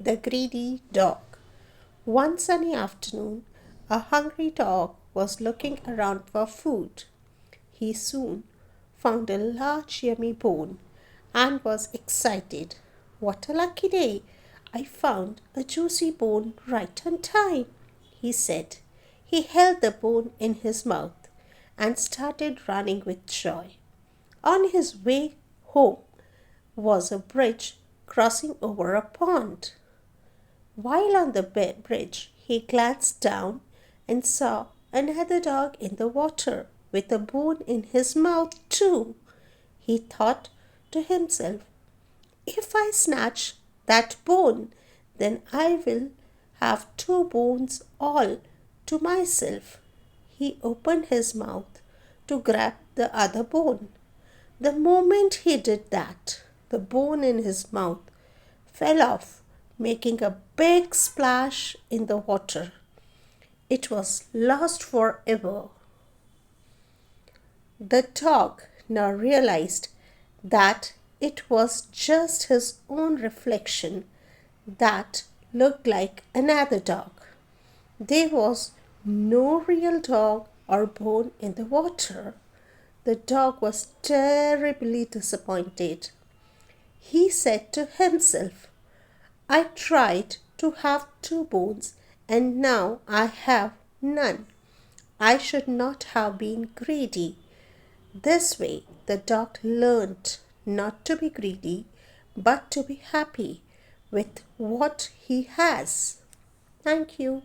The Greedy Dog. One sunny afternoon, a hungry dog was looking around for food. He soon found a large yummy bone and was excited. What a lucky day! I found a juicy bone right on time, he said. He held the bone in his mouth and started running with joy. On his way home was a bridge crossing over a pond. While on the bridge, he glanced down and saw another dog in the water with a bone in his mouth, too. He thought to himself, if I snatch that bone, then I will have two bones all to myself. He opened his mouth to grab the other bone. The moment he did that, the bone in his mouth fell off, making a big splash in the water. It was lost forever. The dog now realized that it was just his own reflection that looked like another dog. There was no real dog or bone in the water. The dog was terribly disappointed. He said to himself, I tried to have two bones and now I have none. I should not have been greedy. This way, the dog learned not to be greedy, but to be happy with what he has. Thank you.